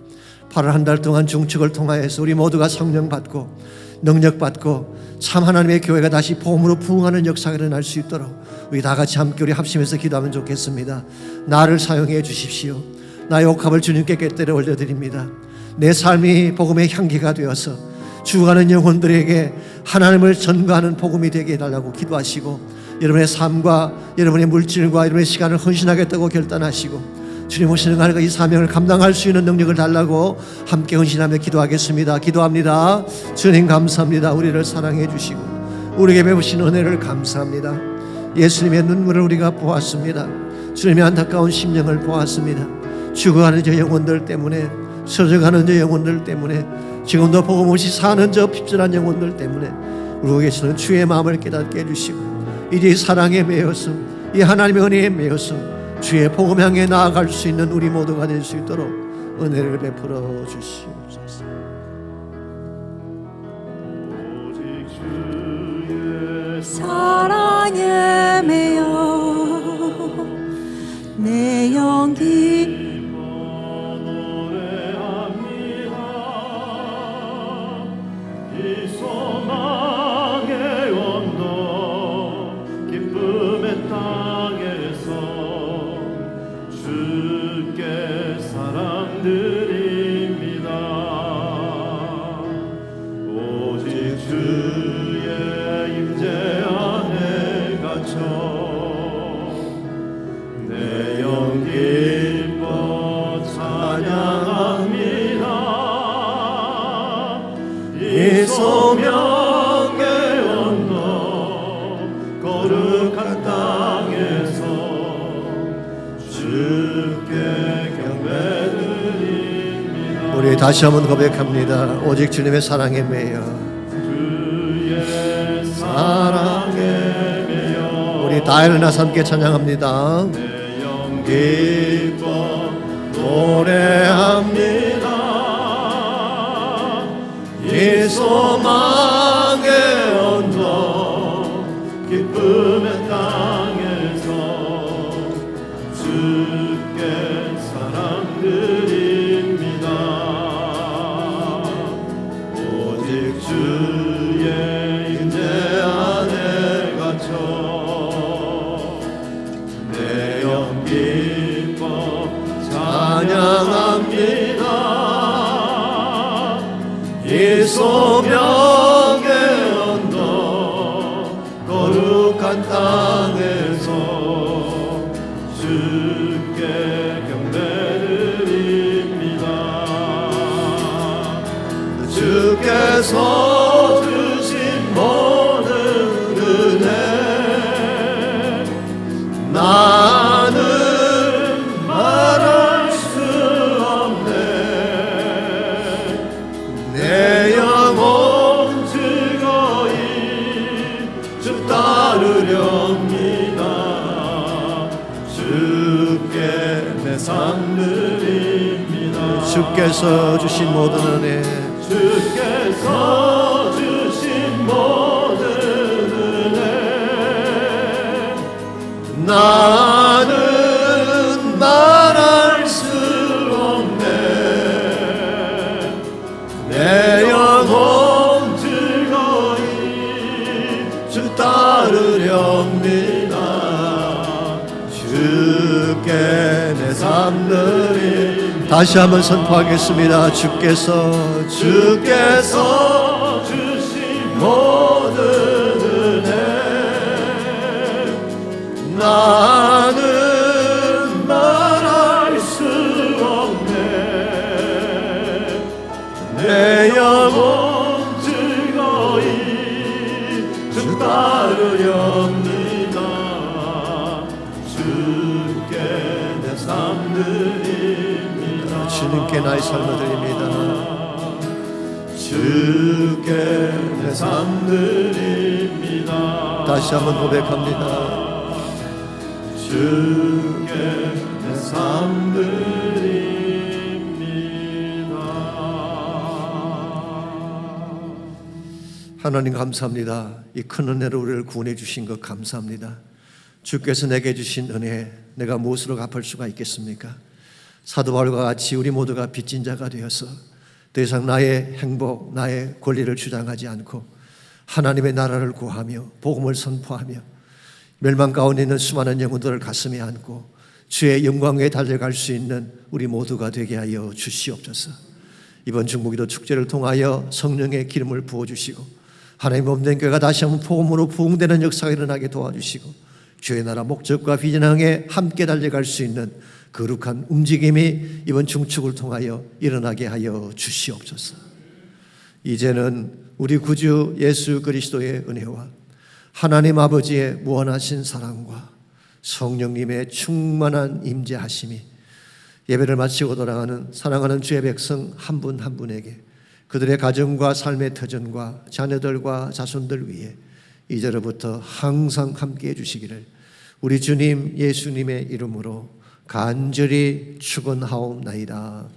A: 8월 한 달 동안 중축을 통하여서 우리 모두가 성령 받고 능력 받고 참 하나님의 교회가 다시 복음으로 부흥하는 역사가 일어날 수 있도록 우리 다 같이 함께 우리 합심해서 기도하면 좋겠습니다. 나를 사용해 주십시오. 나의 옥합을 주님께 깨뜨려 올려드립니다. 내 삶이 복음의 향기가 되어서 죽어가는 영혼들에게 하나님을 전가하는 복음이 되게 해달라고 기도하시고 여러분의 삶과 여러분의 물질과 여러분의 시간을 헌신하겠다고 결단하시고 주님 오시는 날과 이 사명을 감당할 수 있는 능력을 달라고 함께 헌신하며 기도하겠습니다. 기도합니다. 주님 감사합니다. 우리를 사랑해 주시고 우리에게 베푸신 은혜를 감사합니다. 예수님의 눈물을 우리가 보았습니다. 주님의 안타까운 심령을 보았습니다. 죽어가는 저 영혼들 때문에 서져가는 저 영혼들 때문에 지금도 복음 없이 사는 저 핍절한 영혼들 때문에 우리 계시는 주의 마음을 깨닫게 해주시고 이제 이 사랑에 매여서 이 하나님의 은혜에 매여서 주의 복음 향해 나아갈 수 있는 우리 모두가 될 수 있도록 은혜를 베풀어 주시옵소서.
D: 사랑에 매여 내 영기
A: 소명의 언덕 거룩한 땅에서 주께 경배드립니다. 우리 다시 한번 고백합니다. 오직 주님의 사랑에 매여 주의 사랑에 매여 우리 다 일어나서 함께 찬양합니다. 내 영 기뻐 노래합니다. 이 소망의 언덕 기쁨의 땅에서 주께 사랑드립니다. 오직 주의 임재 안에 갇혀 내 영 기뻐 찬양합니다. 이 소명의 언덕 척박한 땅에서 주께 경배드립니다. 주께서 주신 모든 은혜 나는 말할 수 없네. 내 영혼 즐거이 주 따르렵니다. 주께 내 삶 드립니다. 주께서 주신 모든 은혜 주께서 주신 모든 은혜 나는 말할 수 없네. 내 영혼 즐거이 주 따르렵니다. 주께 내 삶 드립니다. 다시 한번 선포하겠습니다. 주께서 주신 모든 은혜 나는 말할 수 없네. 내 영혼 즐거이 주 따르렵니다. 주께 내 삶 드립니다. 주님께 나의 삶을 드립니다. 주께 내 삶 드립니다. 다시 한번 고백합니다. 주께 내 삶 드립니다. 하나님 감사합니다. 이 큰 은혜로 우리를 구원해 주신 것 감사합니다. 주께서 내게 주신 은혜 내가 무엇으로 갚을 수가 있겠습니까? 사도 바울과 같이 우리 모두가 빚진 자가 되어서 더 이상 나의 행복, 나의 권리를 주장하지 않고 하나님의 나라를 구하며 복음을 선포하며 멸망 가운데 있는 수많은 영혼들을 가슴에 안고 주의 영광에 달려갈 수 있는 우리 모두가 되게 하여 주시옵소서. 이번 중보기도 축제를 통하여 성령의 기름을 부어주시고 하나님 몸된 교회가 다시 한번 복음으로 부흥되는 역사가 일어나게 도와주시고 주의 나라 목적과 비전 향해 함께 달려갈 수 있는 거룩한 움직임이 이번 중축을 통하여 일어나게 하여 주시옵소서. 이제는 우리 구주 예수 그리스도의 은혜와 하나님 아버지의 무한하신 사랑과 성령님의 충만한 임재하심이 예배를 마치고 돌아가는 사랑하는 주의 백성 한 분 한 분에게 그들의 가정과 삶의 터전과 자녀들과 자손들 위해 이제로부터 항상 함께해 주시기를 우리 주님 예수님의 이름으로 간절히 축원하옵나이다.